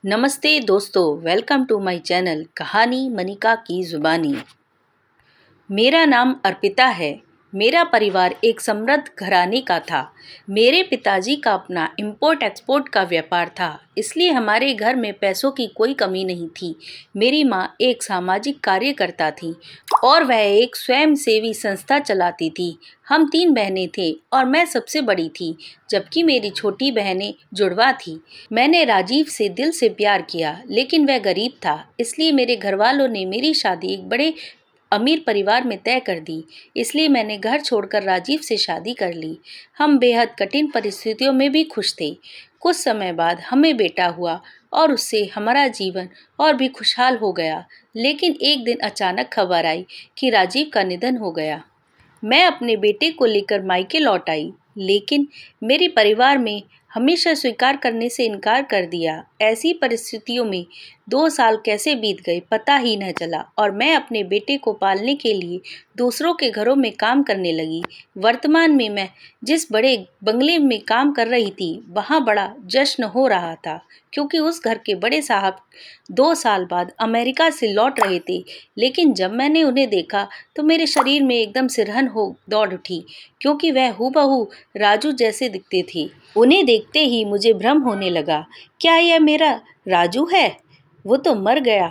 नमस्ते दोस्तों, welcome to my channel कहानी मनिका की ज़ुबानी। मेरा नाम अर्पिता है। मेरा परिवार एक समृद्ध घराने का था। मेरे पिताजी का अपना इंपोर्ट एक्सपोर्ट का व्यापार था, इसलिए हमारे घर में पैसों की कोई कमी नहीं थी। मेरी माँ एक सामाजिक कार्यकर्ता थी और वह एक स्वयंसेवी संस्था चलाती थी। हम 3 बहनें थे और मैं सबसे बड़ी थी, जबकि मेरी छोटी बहनें जुड़वा थी। मैंने राजीव से दिल से प्यार किया, लेकिन वह गरीब था, इसलिए मेरे घरवालों ने मेरी शादी एक बड़े अमीर परिवार में तय कर दी। इसलिए मैंने घर छोड़कर राजीव से शादी कर ली। हम बेहद कठिन परिस्थितियों में भी खुश थे। कुछ समय बाद हमें बेटा हुआ और उससे हमारा जीवन और भी खुशहाल हो गया। लेकिन एक दिन अचानक खबर आई कि राजीव का निधन हो गया। मैं अपने बेटे को लेकर मायके लौट आई, लेकिन मेरे परिवार में हमेशा स्वीकार करने से इनकार कर दिया। ऐसी परिस्थितियों में 2 साल कैसे बीत गए पता ही न चला और मैं अपने बेटे को पालने के लिए दूसरों के घरों में काम करने लगी। वर्तमान में मैं जिस बड़े बंगले में काम कर रही थी, वहाँ बड़ा जश्न हो रहा था, क्योंकि उस घर के बड़े साहब 2 साल बाद अमेरिका से लौट रहे थे। लेकिन जब मैंने उन्हें देखा तो मेरे शरीर में एकदम सिरहन हो दौड़ उठी, क्योंकि वह हूबहू राजू जैसे दिखते थे। उन्हें देखते ही मुझे भ्रम होने लगा, क्या यह मेरा राजू है? वो तो मर गया,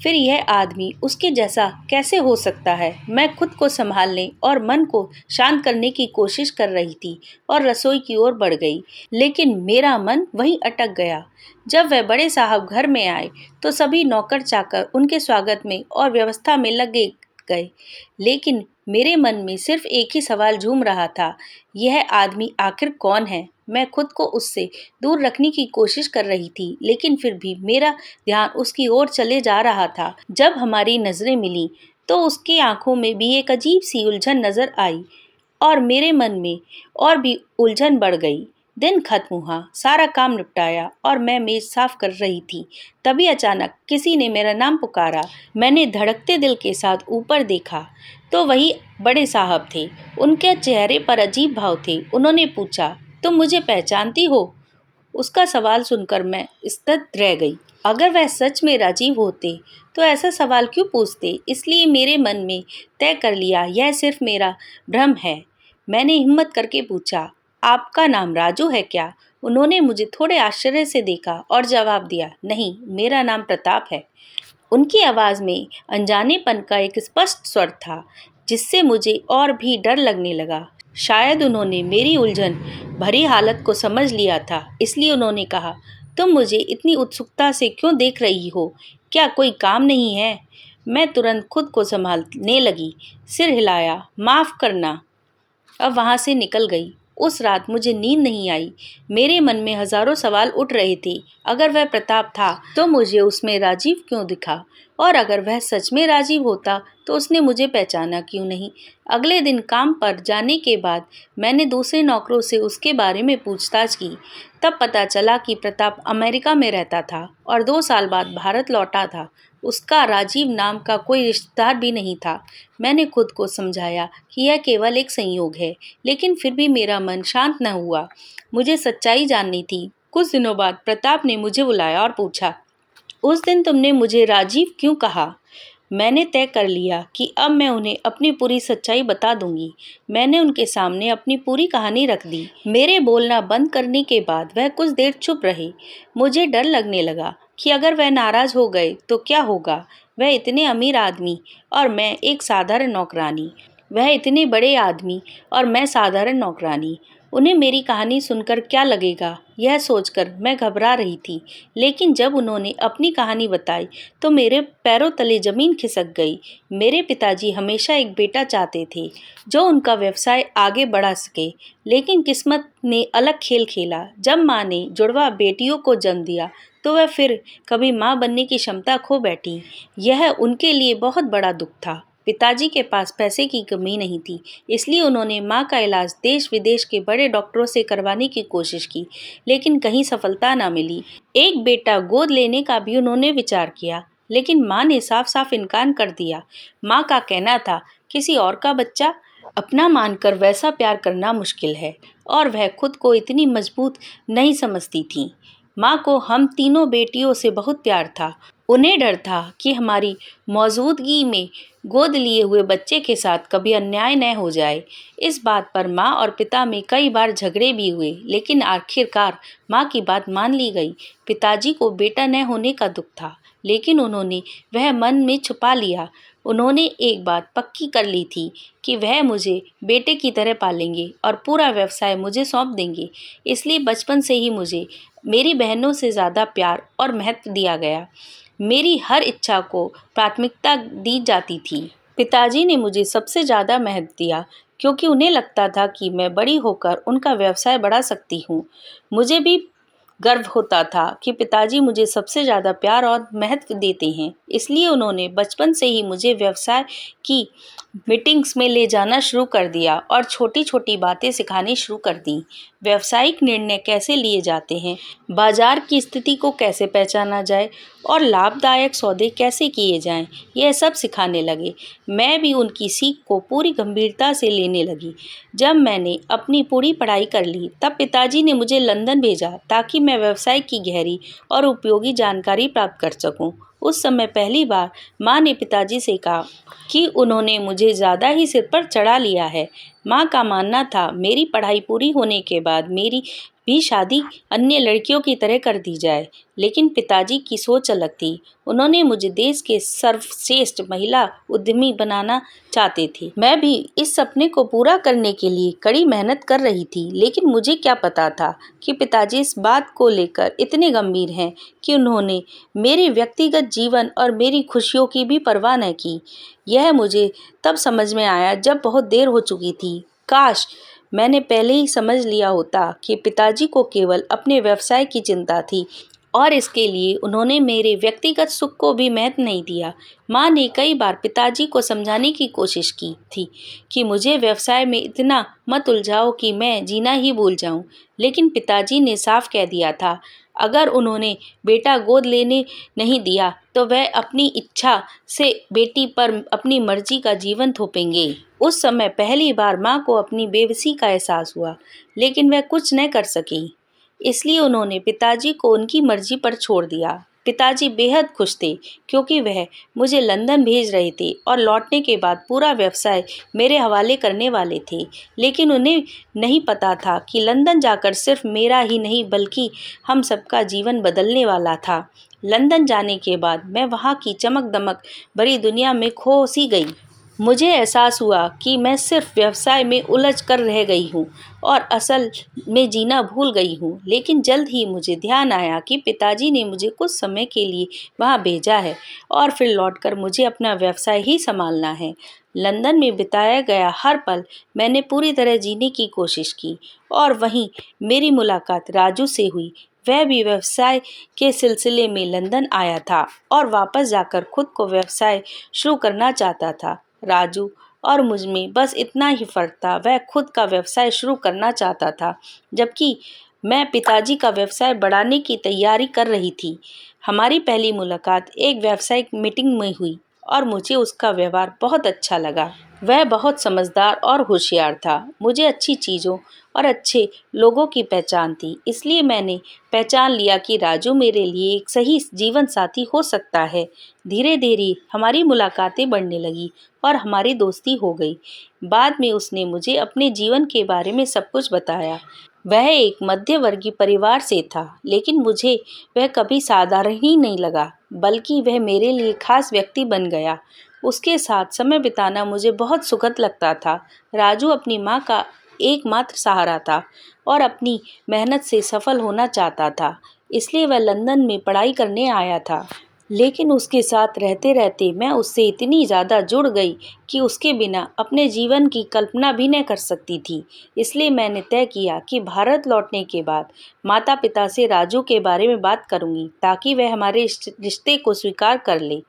फिर यह आदमी उसके जैसा कैसे हो सकता है? मैं खुद को संभालने और मन को शांत करने की कोशिश कर रही थी और रसोई की ओर बढ़ गई, लेकिन मेरा मन वहीं अटक गया। जब वह बड़े साहब घर में आए तो सभी नौकर चाकर उनके स्वागत में और व्यवस्था में लगे गए, लेकिन मेरे मन में सिर्फ एक ही सवाल झूम रहा था, यह आदमी आखिर कौन है? मैं खुद को उससे दूर रखने की कोशिश कर रही थी, लेकिन फिर भी मेरा ध्यान उसकी ओर चले जा रहा था। जब हमारी नजरें मिली तो उसकी आंखों में भी एक अजीब सी उलझन नजर आई और मेरे मन में और भी उलझन बढ़ गई। दिन खत्म हुआ, सारा काम निपटाया और मैं मेज साफ कर रही थी। तभी अचानक किसी ने मेरा नाम पुकारा। मैंने धड़कते दिल के साथ ऊपर देखा तो वही बड़े साहब थे। उनके चेहरे पर अजीब भाव थे। उन्होंने पूछा, तुम मुझे पहचानती हो? उसका सवाल सुनकर मैं स्तब्ध रह गई। अगर वह सच में राजीव होते तो ऐसा सवाल क्यों पूछते? इसलिए मेरे मन में तय कर लिया, यह सिर्फ मेरा भ्रम है। मैंने हिम्मत करके पूछा, आपका नाम राजू है क्या? उन्होंने मुझे थोड़े आश्चर्य से देखा और जवाब दिया, नहीं, मेरा नाम प्रताप है। उनकी आवाज़ में अनजानेपन का एक स्पष्ट स्वर था, जिससे मुझे और भी डर लगने लगा। शायद उन्होंने मेरी उलझन भरी हालत को समझ लिया था, इसलिए उन्होंने कहा, तुम मुझे इतनी उत्सुकता से क्यों देख रही हो? क्या कोई काम नहीं है? मैं तुरंत खुद को संभालने लगी, सिर हिलाया, माफ़ करना, अब वहाँ से निकल गई। उस रात मुझे नींद नहीं आई। मेरे मन में हजारों सवाल उठ रहे थे। अगर वह प्रताप था तो मुझे उसमें राजीव क्यों दिखा? और अगर वह सच में राजीव होता तो उसने मुझे पहचाना क्यों नहीं? अगले दिन काम पर जाने के बाद मैंने दूसरे नौकरों से उसके बारे में पूछताछ की। तब पता चला कि प्रताप अमेरिका में रहता था और 2 साल बाद भारत लौटा था। उसका राजीव नाम का कोई रिश्तेदार भी नहीं था। मैंने खुद को समझाया कि यह केवल एक संयोग है, लेकिन फिर भी मेरा मन शांत न हुआ। मुझे सच्चाई जाननी थी। कुछ दिनों बाद प्रताप ने मुझे बुलाया और पूछा, उस दिन तुमने मुझे राजीव क्यों कहा? मैंने तय कर लिया कि अब मैं उन्हें अपनी पूरी सच्चाई बता दूंगी। मैंने उनके सामने अपनी पूरी कहानी रख दी। मेरे बोलना बंद करने के बाद वह कुछ देर चुप रहे। मुझे डर लगने लगा कि अगर वह नाराज हो गए तो क्या होगा। वह इतने अमीर आदमी और मैं एक साधारण नौकरानी। वह इतने बड़े आदमी और मैं साधारण नौकरानी। उन्हें मेरी कहानी सुनकर क्या लगेगा, यह सोचकर मैं घबरा रही थी। लेकिन जब उन्होंने अपनी कहानी बताई तो मेरे पैरों तले जमीन खिसक गई। मेरे पिताजी हमेशा एक बेटा चाहते थे जो उनका व्यवसाय आगे बढ़ा सके, लेकिन किस्मत ने अलग खेल खेला। जब माँ ने जुड़वा बेटियों को जन्म दिया तो वह फिर कभी माँ बनने की क्षमता खो बैठी। यह उनके लिए बहुत बड़ा दुख था। पिताजी के पास पैसे की कमी नहीं थी, इसलिए उन्होंने माँ का इलाज देश विदेश के बड़े डॉक्टरों से करवाने की कोशिश की, लेकिन कहीं सफलता ना मिली। एक बेटा गोद लेने का भी उन्होंने विचार किया, लेकिन माँ ने साफ साफ इनकार कर दिया। माँ का कहना था, किसी और का बच्चा अपना मानकर वैसा प्यार करना मुश्किल है, और वह खुद को इतनी मजबूत नहीं समझती थी। माँ को हम तीनों बेटियों से बहुत प्यार था। उन्हें डर था कि हमारी मौजूदगी में गोद लिए हुए बच्चे के साथ कभी अन्याय न हो जाए। इस बात पर माँ और पिता में कई बार झगड़े भी हुए, लेकिन आखिरकार माँ की बात मान ली गई। पिताजी को बेटा न होने का दुख था, लेकिन उन्होंने वह मन में छुपा लिया। उन्होंने एक बात पक्की कर ली थी कि वह मुझे बेटे की तरह पालेंगे और पूरा व्यवसाय मुझे सौंप देंगे। इसलिए बचपन से ही मुझे मेरी बहनों से ज़्यादा प्यार और महत्व दिया गया। मेरी हर इच्छा को प्राथमिकता दी जाती थी। पिताजी ने मुझे सबसे ज़्यादा महत्व दिया, क्योंकि उन्हें लगता था कि मैं बड़ी होकर उनका व्यवसाय बढ़ा सकती हूँ। मुझे भी गर्व होता था कि पिताजी मुझे सबसे ज़्यादा प्यार और महत्व देते हैं। इसलिए उन्होंने बचपन से ही मुझे व्यवसाय की मीटिंग्स में ले जाना शुरू कर दिया और छोटी-छोटी बातें सिखानी शुरू कर दी। व्यावसायिक निर्णय कैसे लिए जाते हैं, बाजार की स्थिति को कैसे पहचाना जाए और लाभदायक सौदे कैसे किए जाएं, यह सब सिखाने लगे। मैं भी उनकी सीख को पूरी गंभीरता से लेने लगी। जब मैंने अपनी पूरी पढ़ाई कर ली, तब पिताजी ने मुझे लंदन भेजा ताकि मैं व्यवसाय की गहरी और उपयोगी जानकारी प्राप्त कर सकूं। उस समय पहली बार माँ ने पिताजी से कहा कि उन्होंने मुझे ज़्यादा ही सिर पर चढ़ा लिया है। माँ का मानना था मेरी पढ़ाई पूरी होने के बाद मेरी भी शादी अन्य लड़कियों की तरह कर दी जाए, लेकिन पिताजी की सोच अलग थी। उन्होंने मुझे देश के सर्वश्रेष्ठ महिला उद्यमी बनाना चाहते थे। मैं भी इस सपने को पूरा करने के लिए कड़ी मेहनत कर रही थी, लेकिन मुझे क्या पता था कि पिताजी इस बात को लेकर इतने गंभीर हैं कि उन्होंने मेरे व्यक्तिगत जीवन और मेरी खुशियों की भी परवाह न की। यह मुझे तब समझ में आया जब बहुत देर हो चुकी थी। काश मैंने पहले ही समझ लिया होता कि पिताजी को केवल अपने व्यवसाय की चिंता थी और इसके लिए उन्होंने मेरे व्यक्तिगत सुख को भी महत्व नहीं दिया। माँ ने कई बार पिताजी को समझाने की कोशिश की थी कि मुझे व्यवसाय में इतना मत उलझाओ कि मैं जीना ही भूल जाऊं, लेकिन पिताजी ने साफ कह दिया था, अगर उन्होंने बेटा गोद लेने नहीं दिया तो वह अपनी इच्छा से बेटी पर अपनी मर्जी का जीवन थोपेंगे। उस समय पहली बार माँ को अपनी बेबसी का एहसास हुआ, लेकिन वह कुछ न कर सकी। इसलिए उन्होंने पिताजी को उनकी मर्जी पर छोड़ दिया। पिताजी बेहद खुश थे, क्योंकि वह मुझे लंदन भेज रहे थे और लौटने के बाद पूरा व्यवसाय मेरे हवाले करने वाले थे। लेकिन उन्हें नहीं पता था कि लंदन जाकर सिर्फ मेरा ही नहीं बल्कि हम सबका जीवन बदलने वाला था। लंदन जाने के बाद मैं वहाँ की चमक-दमक भरी दुनिया में खो सी गई। मुझे एहसास हुआ कि मैं सिर्फ व्यवसाय में उलझ कर रह गई हूँ और असल में जीना भूल गई हूँ। लेकिन जल्द ही मुझे ध्यान आया कि पिताजी ने मुझे कुछ समय के लिए वहाँ भेजा है और फिर लौटकर मुझे अपना व्यवसाय ही संभालना है। लंदन में बिताया गया हर पल मैंने पूरी तरह जीने की कोशिश की और वहीं मेरी मुलाकात राजू से हुई। वह भी व्यवसाय के सिलसिले में लंदन आया था और वापस जाकर खुद को व्यवसाय शुरू करना चाहता था। राजू और मुझ में बस इतना ही फर्क था, वह खुद का व्यवसाय शुरू करना चाहता था, जबकि मैं पिताजी का व्यवसाय बढ़ाने की तैयारी कर रही थी। हमारी पहली मुलाकात एक व्यावसायिक मीटिंग में हुई और मुझे उसका व्यवहार बहुत अच्छा लगा। वह बहुत समझदार और होशियार था। मुझे अच्छी चीज़ों और अच्छे लोगों की पहचान थी, इसलिए मैंने पहचान लिया कि राजू मेरे लिए एक सही जीवन साथी हो सकता है। धीरे धीरे हमारी मुलाकातें बढ़ने लगी और हमारी दोस्ती हो गई। बाद में उसने मुझे अपने जीवन के बारे में सब कुछ बताया। वह एक मध्यवर्गीय परिवार से था, लेकिन मुझे वह कभी साधारण ही नहीं लगा, बल्कि वह मेरे लिए खास व्यक्ति बन गया। उसके साथ समय बिताना मुझे बहुत सुखद लगता था। राजू अपनी माँ का एकमात्र सहारा था और अपनी मेहनत से सफल होना चाहता था, इसलिए वह लंदन में पढ़ाई करने आया था। लेकिन उसके साथ रहते रहते मैं उससे इतनी ज़्यादा जुड़ गई कि उसके बिना अपने जीवन की कल्पना भी न कर सकती थी। इसलिए मैंने तय किया कि भारत लौटने के बाद माता पिता से राजू के बारे में बात करूंगी, ताकि वह हमारे रिश्ते को स्वीकार कर ले।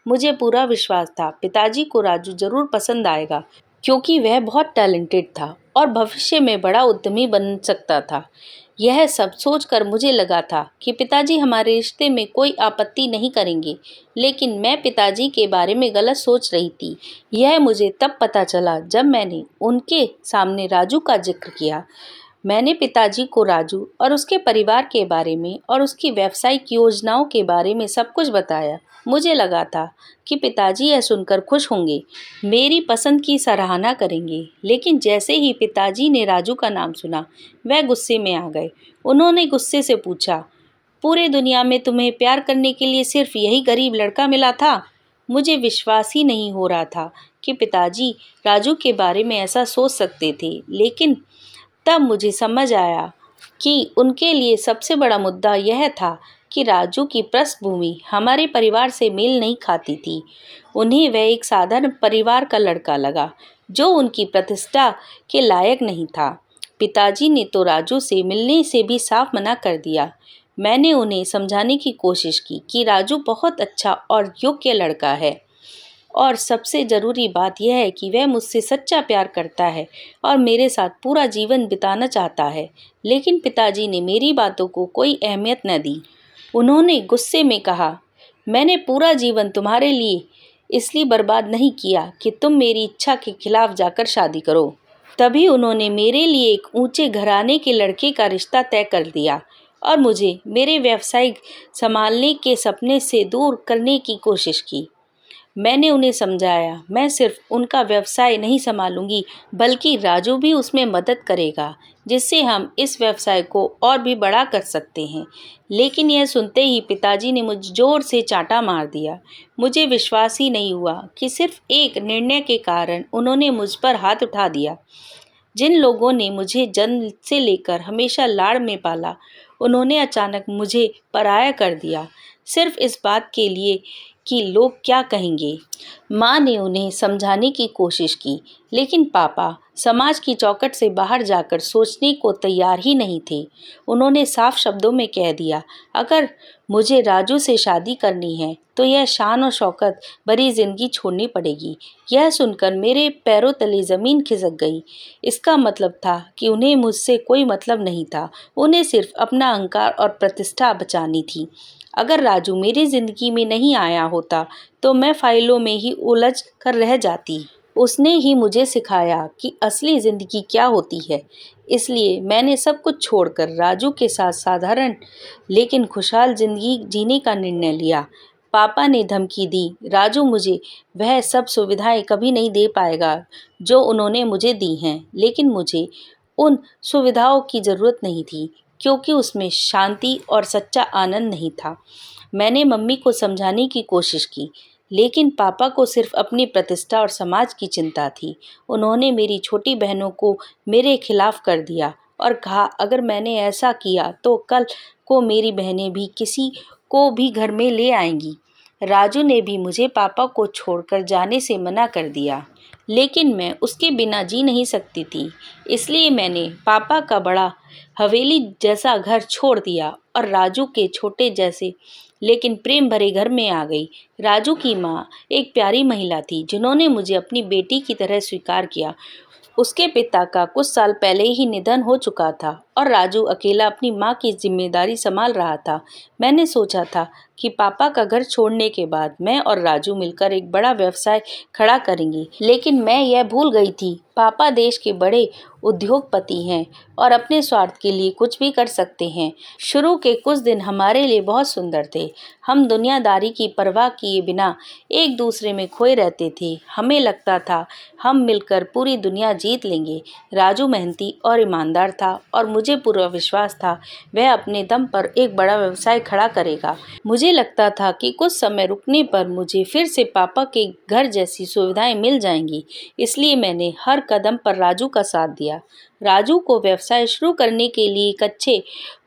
मुझे पूरा विश्वास था पिताजी को राजू जरूर पसंद आएगा, क्योंकि वह बहुत टैलेंटेड था और भविष्य में बड़ा उद्यमी बन सकता था। यह सब सोचकर मुझे लगा था कि पिताजी हमारे रिश्ते में कोई आपत्ति नहीं करेंगे, लेकिन मैं पिताजी के बारे में गलत सोच रही थी। यह मुझे तब पता चला जब मैंने उनके सामने राजू का जिक्र किया। मैंने पिताजी को राजू और उसके परिवार के बारे में और उसकी व्यावसायिक योजनाओं के बारे में सब कुछ बताया। मुझे लगा था कि पिताजी यह सुनकर खुश होंगे, मेरी पसंद की सराहना करेंगे, लेकिन जैसे ही पिताजी ने राजू का नाम सुना, वह गुस्से में आ गए। उन्होंने गुस्से से पूछा, पूरे दुनिया में तुम्हें प्यार करने के लिए सिर्फ यही गरीब लड़का मिला था? मुझे विश्वास ही नहीं हो रहा था कि पिताजी राजू के बारे में ऐसा सोच सकते थे, लेकिन तब मुझे समझ आया कि उनके लिए सबसे बड़ा मुद्दा यह था कि राजू की पृष्ठभूमि हमारे परिवार से मेल नहीं खाती थी। उन्हें वह एक साधारण परिवार का लड़का लगा जो उनकी प्रतिष्ठा के लायक नहीं था। पिताजी ने तो राजू से मिलने से भी साफ मना कर दिया। मैंने उन्हें समझाने की कोशिश की कि राजू बहुत अच्छा और योग्य लड़का है और सबसे ज़रूरी बात यह है कि वह मुझसे सच्चा प्यार करता है और मेरे साथ पूरा जीवन बिताना चाहता है। लेकिन पिताजी ने मेरी बातों को कोई अहमियत न दी। उन्होंने गुस्से में कहा, मैंने पूरा जीवन तुम्हारे लिए इसलिए बर्बाद नहीं किया कि तुम मेरी इच्छा के खिलाफ जाकर शादी करो। तभी उन्होंने मेरे लिए एक ऊंचे घराने के लड़के का रिश्ता तय कर दिया और मुझे मेरे व्यावसायिक संभालने के सपने से दूर करने की कोशिश की। मैंने उन्हें समझाया, मैं सिर्फ उनका व्यवसाय नहीं संभालूंगी, बल्कि राजू भी उसमें मदद करेगा, जिससे हम इस व्यवसाय को और भी बड़ा कर सकते हैं। लेकिन यह सुनते ही पिताजी ने मुझ जोर से चांटा मार दिया। मुझे विश्वास ही नहीं हुआ कि सिर्फ एक निर्णय के कारण उन्होंने मुझ पर हाथ उठा दिया। जिन लोगों ने मुझे जन्म से लेकर हमेशा लाड़ में पाला, उन्होंने अचानक मुझे पराया कर दिया, सिर्फ इस बात के लिए कि लोग क्या कहेंगे। माँ ने उन्हें समझाने की कोशिश की, लेकिन पापा समाज की चौखट से बाहर जाकर सोचने को तैयार ही नहीं थे। उन्होंने साफ शब्दों में कह दिया, अगर मुझे राजू से शादी करनी है तो यह शान और शौकत भरी जिंदगी छोड़नी पड़ेगी। यह सुनकर मेरे पैरों तले ज़मीन खिसक गई। इसका मतलब था कि उन्हें मुझसे कोई मतलब नहीं था, उन्हें सिर्फ अपना अहंकार और प्रतिष्ठा बचानी थी। अगर राजू मेरी ज़िंदगी में नहीं आया होता तो मैं फाइलों में ही उलझ कर रह जाती। उसने ही मुझे सिखाया कि असली ज़िंदगी क्या होती है। इसलिए मैंने सब कुछ छोड़कर राजू के साथ साधारण लेकिन खुशहाल ज़िंदगी जीने का निर्णय लिया। पापा ने धमकी दी, राजू मुझे वह सब सुविधाएं कभी नहीं दे पाएगा जो उन्होंने मुझे दी हैं, लेकिन मुझे उन सुविधाओं की ज़रूरत नहीं थी क्योंकि उसमें शांति और सच्चा आनंद नहीं था। मैंने मम्मी को समझाने की कोशिश की, लेकिन पापा को सिर्फ अपनी प्रतिष्ठा और समाज की चिंता थी। उन्होंने मेरी छोटी बहनों को मेरे खिलाफ कर दिया और कहा, अगर मैंने ऐसा किया तो कल को मेरी बहनें भी किसी को भी घर में ले आएंगी। राजू ने भी मुझे पापा को छोड़कर जाने से मना कर दिया, लेकिन मैं उसके बिना जी नहीं सकती थी। इसलिए मैंने पापा का बड़ा हवेली जैसा घर छोड़ दिया और राजू के छोटे जैसे लेकिन प्रेम भरे घर में आ गई। राजू की माँ एक प्यारी महिला थी जिन्होंने मुझे अपनी बेटी की तरह स्वीकार किया। उसके पिता का कुछ साल पहले ही निधन हो चुका था और राजू अकेला अपनी माँ की जिम्मेदारी संभाल रहा था। मैंने सोचा था कि पापा का घर छोड़ने के बाद मैं और राजू मिलकर एक बड़ा व्यवसाय खड़ा करेंगे, लेकिन मैं यह भूल गई थी पापा देश के बड़े उद्योगपति हैं और अपने स्वार्थ के लिए कुछ भी कर सकते हैं। शुरू के कुछ दिन हमारे लिए बहुत सुंदर थे। हम दुनियादारी की परवाह किए बिना एक दूसरे में खोए रहते थे। हमें लगता था हम मिलकर पूरी दुनिया जीत लेंगे। राजू मेहनती और ईमानदार था और मुझे पूरा विश्वास था वह अपने दम पर एक बड़ा व्यवसाय खड़ा करेगा। मुझे लगता था कि कुछ समय रुकने पर मुझे फिर से पापा के घर जैसी सुविधाएं मिल जाएंगी। इसलिए मैंने हर कदम पर राजू का साथ दिया। राजू को व्यवसाय शुरू करने के लिए एक अच्छे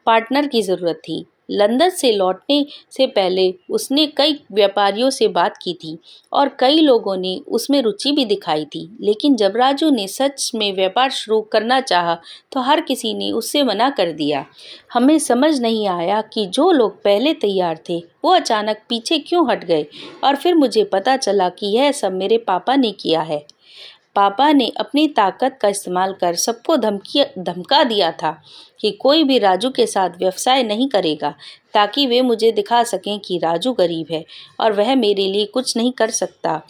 पार्टनर की ज़रूरत थी। लंदन से लौटने से पहले उसने कई व्यापारियों से बात की थी और कई लोगों ने उसमें रुचि भी दिखाई थी, लेकिन जब राजू ने सच में व्यापार शुरू करना चाहा तो हर किसी ने उससे मना कर दिया। हमें समझ नहीं आया कि जो लोग पहले तैयार थे वो अचानक पीछे क्यों हट गए और फिर मुझे पता चला कि यह सब मेरे पापा ने किया है। पापा ने अपनी ताकत का इस्तेमाल कर सबको धमका दिया था कि कोई भी राजू के साथ व्यवसाय नहीं करेगा, ताकि वे मुझे दिखा सकें कि राजू गरीब है और वह मेरे लिए कुछ नहीं कर सकता।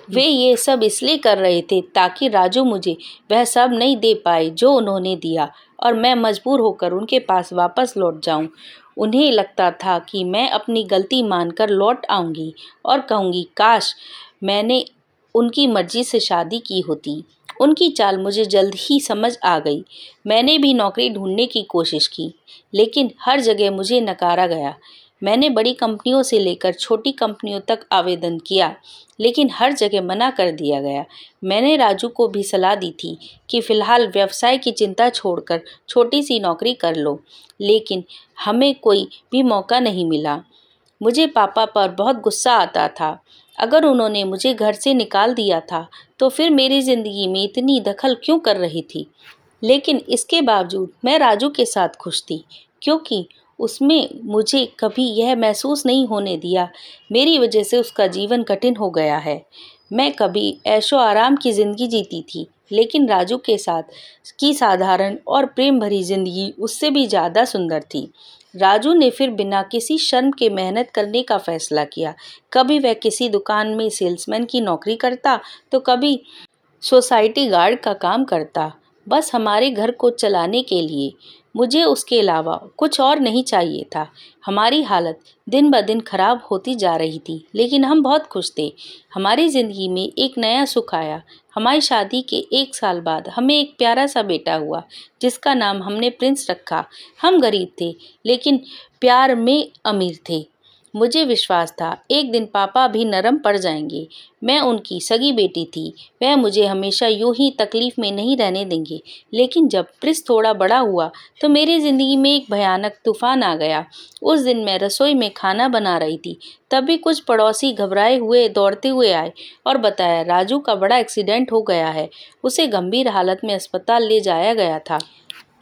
वे ये सब इसलिए कर रहे थे ताकि राजू मुझे वह सब नहीं दे पाए जो उन्होंने दिया और मैं मजबूर होकर उनके पास वापस लौट जाऊं। उन्हें लगता था कि मैं अपनी गलती मानकर लौट आऊंगी और कहूंगी, काश मैंने उनकी मर्जी से शादी की होती। उनकी चाल मुझे जल्द ही समझ आ गई। मैंने भी नौकरी ढूंढने की कोशिश की, लेकिन हर जगह मुझे नकारा गया। मैंने बड़ी कंपनियों से लेकर छोटी कंपनियों तक आवेदन किया, लेकिन हर जगह मना कर दिया गया। मैंने राजू को भी सलाह दी थी कि फ़िलहाल व्यवसाय की चिंता छोड़कर छोटी सी नौकरी कर लो, लेकिन हमें कोई भी मौका नहीं मिला। मुझे पापा पर बहुत गुस्सा आता था। अगर उन्होंने मुझे घर से निकाल दिया था, तो फिर मेरी ज़िंदगी में इतनी दखल क्यों कर रही थी? लेकिन इसके बावजूद मैं राजू के साथ खुश थी, क्योंकि उसमें मुझे कभी यह महसूस नहीं होने दिया मेरी वजह से उसका जीवन कठिन हो गया है। मैं कभी ऐशो आराम की ज़िंदगी जीती थी, लेकिन राजू के साथ की साधारण और प्रेम भरी ज़िंदगी उससे भी ज़्यादा सुंदर थी। राजू ने फिर बिना किसी शर्म के मेहनत करने का फैसला किया। कभी वह किसी दुकान में सेल्समैन की नौकरी करता, तो कभी सोसाइटी गार्ड का काम करता, बस हमारे घर को चलाने के लिए। मुझे उसके अलावा कुछ और नहीं चाहिए था। हमारी हालत दिन ब दिन खराब होती जा रही थी, लेकिन हम बहुत खुश थे। हमारी ज़िंदगी में एक नया सुख आया। हमारी शादी के 1 साल बाद हमें एक प्यारा सा बेटा हुआ, जिसका नाम हमने प्रिंस रखा। हम गरीब थे, लेकिन प्यार में अमीर थे। मुझे विश्वास था एक दिन पापा भी नरम पड़ जाएंगे। मैं उनकी सगी बेटी थी, वह मुझे हमेशा यूं ही तकलीफ में नहीं रहने देंगे। लेकिन जब प्रिंस थोड़ा बड़ा हुआ, तो मेरी ज़िंदगी में एक भयानक तूफान आ गया। उस दिन मैं रसोई में खाना बना रही थी, तभी कुछ पड़ोसी घबराए हुए दौड़ते हुए आए और बताया, राजू का बड़ा एक्सीडेंट हो गया है, उसे गंभीर हालत में अस्पताल ले जाया गया था।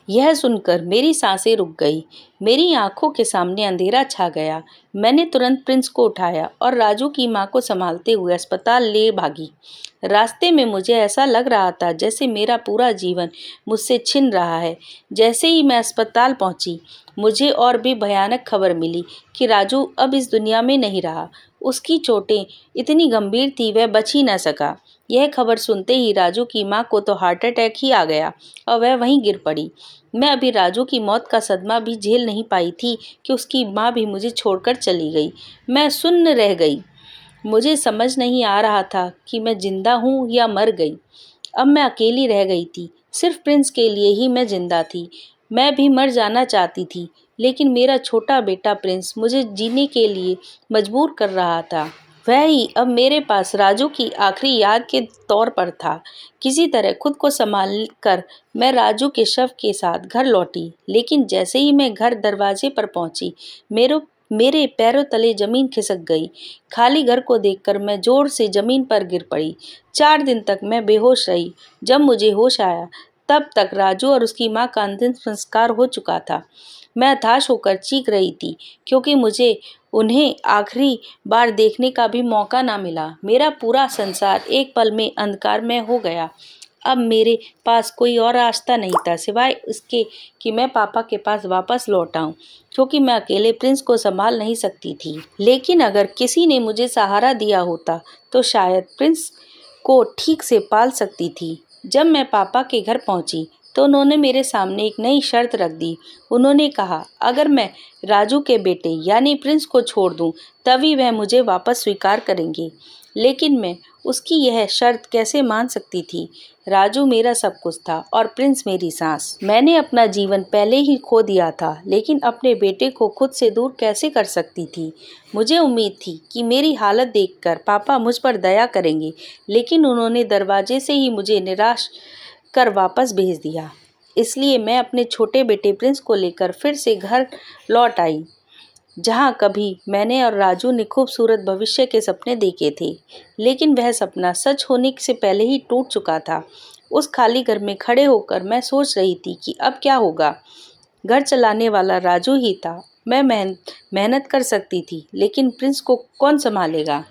यह सुनकर मेरी सांसें रुक गई। मेरी आंखों के सामने अंधेरा छा गया। मैंने तुरंत प्रिंस को उठाया और राजू की मां को संभालते हुए अस्पताल ले भागी। रास्ते में मुझे ऐसा लग रहा था जैसे मेरा पूरा जीवन मुझसे छिन रहा है। जैसे ही मैं अस्पताल पहुंची, मुझे और भी भयानक खबर मिली कि राजू अब इस दुनिया में नहीं रहा। उसकी चोटें इतनी गंभीर थी, वह बच ही न सका। यह खबर सुनते ही राजू की मां को तो हार्ट अटैक ही आ गया और वह वहीं गिर पड़ी। मैं अभी राजू की मौत का सदमा भी झेल नहीं पाई थी कि उसकी माँ भी मुझे छोड़कर चली गई। मैं सुन्न रह गई। मुझे समझ नहीं आ रहा था कि मैं जिंदा हूँ या मर गई। अब मैं अकेली रह गई थी। सिर्फ प्रिंस के लिए ही मैं जिंदा थी। मैं भी मर जाना चाहती थी, लेकिन मेरा छोटा बेटा प्रिंस मुझे जीने के लिए मजबूर कर रहा था। वह ही अब मेरे पास राजू की आखिरी याद के तौर पर था। किसी तरह खुद को संभाल कर मैं राजू के शव के साथ घर लौटी, लेकिन जैसे ही मैं घर दरवाजे पर पहुंची, मेरे पैरों तले जमीन खिसक गई। खाली घर को देखकर मैं जोर से जमीन पर गिर पड़ी। 4 दिन तक मैं बेहोश रही। जब मुझे होश आया, तब तक राजू और उसकी माँ का अंतिम संस्कार हो चुका था। मैं हताश होकर चीख रही थी, क्योंकि मुझे उन्हें आखिरी बार देखने का भी मौका ना मिला। मेरा पूरा संसार एक पल में अंधकारमय हो गया। अब मेरे पास कोई और रास्ता नहीं था सिवाय इसके कि मैं पापा के पास वापस लौट आऊं, क्योंकि मैं अकेले प्रिंस को संभाल नहीं सकती थी। लेकिन अगर किसी ने मुझे सहारा दिया होता, तो शायद प्रिंस को ठीक से पाल सकती थी। जब मैं पापा के घर पहुंची, तो उन्होंने मेरे सामने एक नई शर्त रख दी। उन्होंने कहा, अगर मैं राजू के बेटे यानी प्रिंस को छोड़ दूं, तभी वह मुझे वापस स्वीकार करेंगे। लेकिन मैं उसकी यह शर्त कैसे मान सकती थी? राजू मेरा सब कुछ था और प्रिंस मेरी सांस। मैंने अपना जीवन पहले ही खो दिया था, लेकिन अपने बेटे को खुद से दूर कैसे कर सकती थी? मुझे उम्मीद थी कि मेरी हालत देखकर पापा मुझ पर दया करेंगे, लेकिन उन्होंने दरवाजे से ही मुझे निराश कर वापस भेज दिया। इसलिए मैं अपने छोटे बेटे प्रिंस को लेकर फिर से घर लौट आई, जहाँ कभी मैंने और राजू ने खूबसूरत भविष्य के सपने देखे थे। लेकिन वह सपना सच होने से पहले ही टूट चुका था। उस खाली घर में खड़े होकर मैं सोच रही थी कि अब क्या होगा। घर चलाने वाला राजू ही था। मैं मेहनत कर सकती थी, लेकिन प्रिंस को कौन संभालेगा?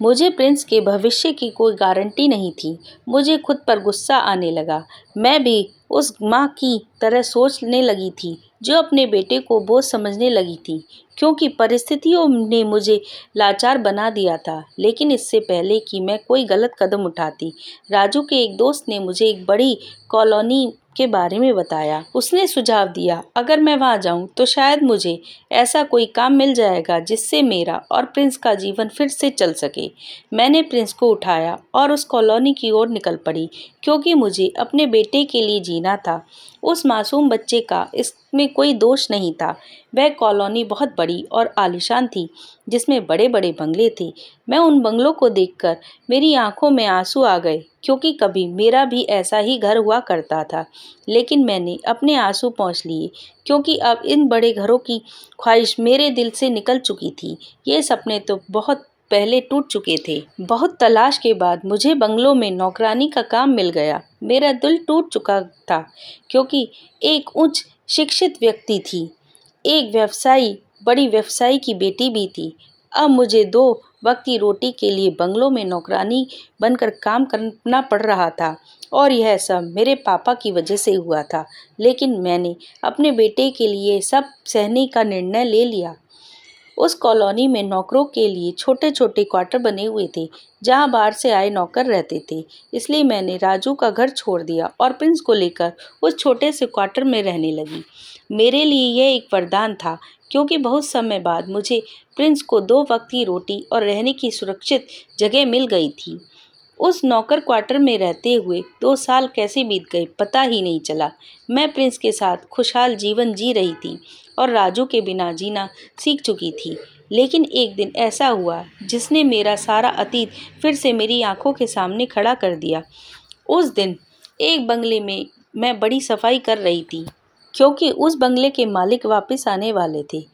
मुझे प्रिंस के भविष्य की कोई गारंटी नहीं थी। मुझे खुद पर गुस्सा आने लगा। मैं भी उस माँ की तरह सोचने लगी थी जो अपने बेटे को बोझ समझने लगी थी, क्योंकि परिस्थितियों ने मुझे लाचार बना दिया था। लेकिन इससे पहले कि मैं कोई गलत कदम उठाती, राजू के एक दोस्त ने मुझे एक बड़ी कॉलोनी के बारे में बताया। उसने सुझाव दिया, अगर मैं वहां जाऊं तो शायद मुझे ऐसा कोई काम मिल जाएगा जिससे मेरा और प्रिंस का जीवन फिर से चल सके। मैंने प्रिंस को उठाया और उस कॉलोनी की ओर निकल पड़ी, क्योंकि मुझे अपने बेटे के लिए जीना था। उस मासूम बच्चे का इसमें कोई दोष नहीं था। वह कॉलोनी बहुत बड़ी और आलीशान थी, जिसमें बड़े बड़े बंगले थे। मैं उन बंगलों को देखकर मेरी आंखों में आंसू आ गए, क्योंकि कभी मेरा भी ऐसा ही घर हुआ करता था। लेकिन मैंने अपने आंसू पोंछ लिए, क्योंकि अब इन बड़े घरों की ख्वाहिश मेरे दिल से निकल चुकी थी। ये सपने तो बहुत पहले टूट चुके थे। बहुत तलाश के बाद मुझे बंगलों में नौकरानी का काम मिल गया। मेरा दिल टूट चुका था, क्योंकि एक उच्च शिक्षित व्यक्ति थी, एक व्यवसायी, बड़ी व्यवसायी की बेटी भी थी। अब मुझे 2 वक्त की रोटी के लिए बंगलों में नौकरानी बनकर काम करना पड़ रहा था, और यह सब मेरे पापा की वजह से हुआ था। लेकिन मैंने अपने बेटे के लिए सब सहने का निर्णय ले लिया। उस कॉलोनी में नौकरों के लिए छोटे छोटे क्वार्टर बने हुए थे, जहां बाहर से आए नौकर रहते थे। इसलिए मैंने राजू का घर छोड़ दिया और प्रिंस को लेकर उस छोटे से क्वार्टर में रहने लगी। मेरे लिए यह एक वरदान था, क्योंकि बहुत समय बाद मुझे प्रिंस को 2 वक्त की रोटी और रहने की सुरक्षित जगह मिल गई थी। उस नौकर क्वार्टर में रहते हुए 2 साल कैसे बीत गए पता ही नहीं चला। मैं प्रिंस के साथ खुशहाल जीवन जी रही थी और राजू के बिना जीना सीख चुकी थी। लेकिन एक दिन ऐसा हुआ जिसने मेरा सारा अतीत फिर से मेरी आंखों के सामने खड़ा कर दिया। उस दिन एक बंगले में मैं बड़ी सफाई कर रही थी, क्योंकि उस बंगले के मालिक वापस आने वाले थे।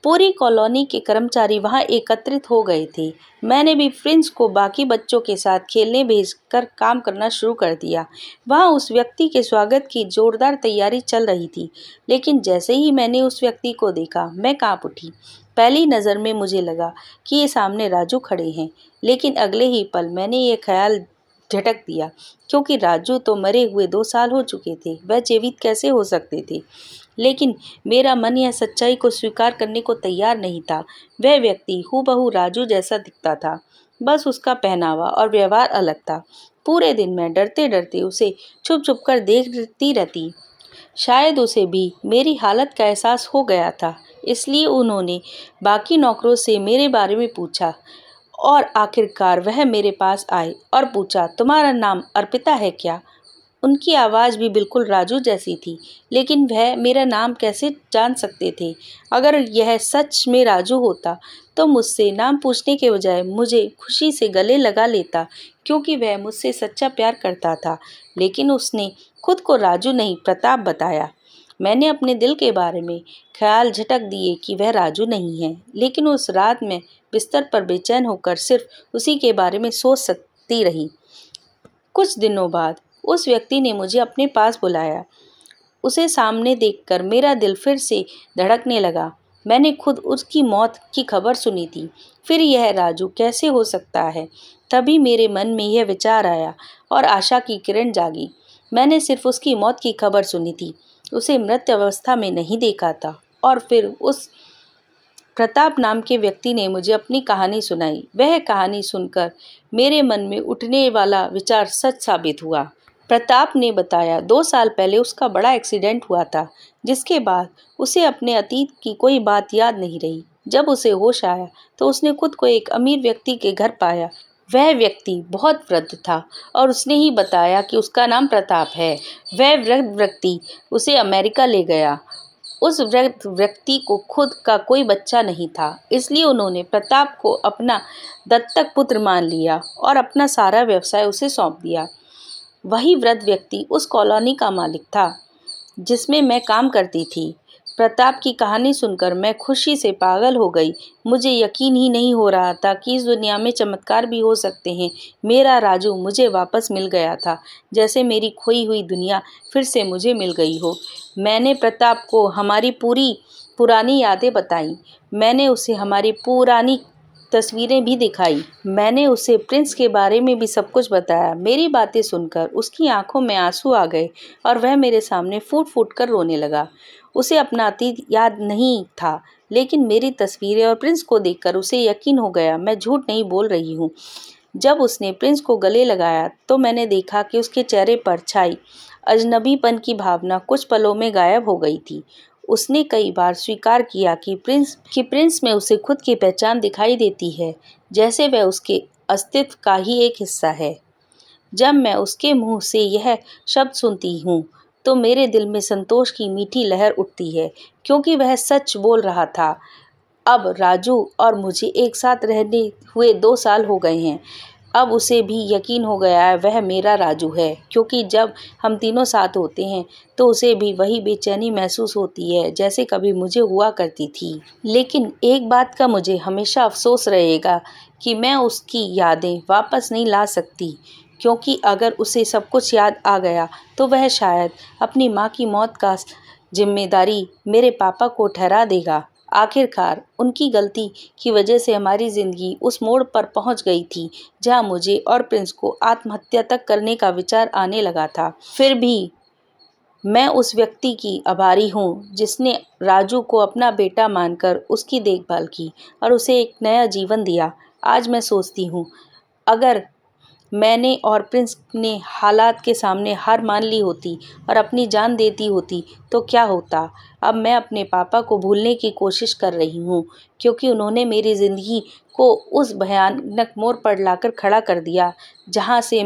पूरी कॉलोनी के कर्मचारी वहां एकत्रित हो गए थे। मैंने भी प्रिंस को बाकी बच्चों के साथ खेलने भेजकर काम करना शुरू कर दिया। वहां उस व्यक्ति के स्वागत की जोरदार तैयारी चल रही थी। लेकिन जैसे ही मैंने उस व्यक्ति को देखा, मैं कांप उठी। पहली नज़र में मुझे लगा कि ये सामने राजू खड़े हैं, लेकिन अगले ही पल मैंने ये ख्याल झटक दिया, क्योंकि राजू तो मरे हुए 2 साल हो चुके थे। वह जीवित कैसे हो सकते थे? लेकिन मेरा मन यह सच्चाई को स्वीकार करने को तैयार नहीं था। वह व्यक्ति हूबहू राजू जैसा दिखता था, बस उसका पहनावा और व्यवहार अलग था। पूरे दिन मैं डरते डरते उसे छुप छुप कर देखती रहती। शायद उसे भी मेरी हालत का एहसास हो गया था, इसलिए उन्होंने बाकी नौकरों से मेरे बारे में पूछा, और आखिरकार वह मेरे पास आए और पूछा, तुम्हारा नाम अर्पिता है क्या? उनकी आवाज़ भी बिल्कुल राजू जैसी थी, लेकिन वह मेरा नाम कैसे जान सकते थे? अगर यह सच में राजू होता, तो मुझसे नाम पूछने के बजाय मुझे खुशी से गले लगा लेता, क्योंकि वह मुझसे सच्चा प्यार करता था। लेकिन उसने खुद को राजू नहीं, प्रताप बताया। मैंने अपने दिल के बारे में ख्याल झटक दिए कि वह राजू नहीं है, लेकिन उस रात मैं बिस्तर पर बेचैन होकर सिर्फ उसी के बारे में सोच सकती रही। कुछ दिनों बाद उस व्यक्ति ने मुझे अपने पास बुलाया। उसे सामने देखकर मेरा दिल फिर से धड़कने लगा। मैंने खुद उसकी मौत की खबर सुनी थी, फिर यह राजू कैसे हो सकता है? तभी मेरे मन में यह विचार आया और आशा की किरण जागी। मैंने सिर्फ उसकी मौत की खबर सुनी थी, उसे मृत अवस्था में नहीं देखा था। और फिर उस प्रताप नाम के व्यक्ति ने मुझे अपनी कहानी सुनाई। वह कहानी सुनकर मेरे मन में उठने वाला विचार सच साबित हुआ। प्रताप ने बताया, 2 साल पहले उसका बड़ा एक्सीडेंट हुआ था, जिसके बाद उसे अपने अतीत की कोई बात याद नहीं रही। जब उसे होश आया तो उसने खुद को एक अमीर व्यक्ति के घर पाया। वह व्यक्ति बहुत वृद्ध था और उसने ही बताया कि उसका नाम प्रताप है। वह वृद्ध व्यक्ति उसे अमेरिका ले गया। उस वृद्ध व्यक्ति को खुद का कोई बच्चा नहीं था, इसलिए उन्होंने प्रताप को अपना दत्तक पुत्र मान लिया और अपना सारा व्यवसाय उसे सौंप दिया। वही वृद्ध व्यक्ति उस कॉलोनी का मालिक था जिसमें मैं काम करती थी। प्रताप की कहानी सुनकर मैं खुशी से पागल हो गई। मुझे यकीन ही नहीं हो रहा था कि इस दुनिया में चमत्कार भी हो सकते हैं। मेरा राजू मुझे वापस मिल गया था, जैसे मेरी खोई हुई दुनिया फिर से मुझे मिल गई हो। मैंने प्रताप को हमारी पुरानी यादें बताईं। मैंने उसे हमारी पुरानी तस्वीरें भी दिखाई। मैंने उसे प्रिंस के बारे में भी सब कुछ बताया। मेरी बातें सुनकर उसकी आंखों में आंसू आ गए और वह मेरे सामने फूट फूट कर रोने लगा। उसे अपना अतीत याद नहीं था, लेकिन मेरी तस्वीरें और प्रिंस को देखकर उसे यकीन हो गया मैं झूठ नहीं बोल रही हूँ। जब उसने प्रिंस को गले लगाया तो मैंने देखा कि उसके चेहरे पर छाई अजनबीपन की भावना कुछ पलों में गायब हो गई थी। उसने कई बार स्वीकार किया कि प्रिंस में उसे खुद की पहचान दिखाई देती है, जैसे वह उसके अस्तित्व का ही एक हिस्सा है। जब मैं उसके मुंह से यह शब्द सुनती हूँ तो मेरे दिल में संतोष की मीठी लहर उठती है, क्योंकि वह सच बोल रहा था। अब राजू और मुझे एक साथ रहने हुए 2 साल हो गए हैं। अब उसे भी यकीन हो गया है वह मेरा राजू है, क्योंकि जब हम तीनों साथ होते हैं तो उसे भी वही बेचैनी महसूस होती है जैसे कभी मुझे हुआ करती थी। लेकिन एक बात का मुझे हमेशा अफसोस रहेगा कि मैं उसकी यादें वापस नहीं ला सकती, क्योंकि अगर उसे सब कुछ याद आ गया तो वह शायद अपनी माँ की मौत का जिम्मेदारी मेरे पापा को ठहरा देगा। आखिरकार उनकी गलती की वजह से हमारी ज़िंदगी उस मोड़ पर पहुंच गई थी जहां मुझे और प्रिंस को आत्महत्या तक करने का विचार आने लगा था। फिर भी मैं उस व्यक्ति की आभारी हूँ जिसने राजू को अपना बेटा मानकर उसकी देखभाल की और उसे एक नया जीवन दिया। आज मैं सोचती हूँ, अगर मैंने और प्रिंस ने हालात के सामने हार मान ली होती और अपनी जान देती होती तो क्या होता। अब मैं अपने पापा को भूलने की कोशिश कर रही हूँ, क्योंकि उन्होंने मेरी ज़िंदगी को उस भयानक मोड़ पर लाकर खड़ा कर दिया जहाँ से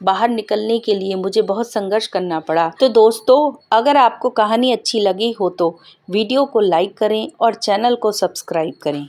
बाहर निकलने के लिए मुझे बहुत संघर्ष करना पड़ा। तो दोस्तों, अगर आपको कहानी अच्छी लगी हो तो वीडियो को लाइक करें और चैनल को सब्सक्राइब करें।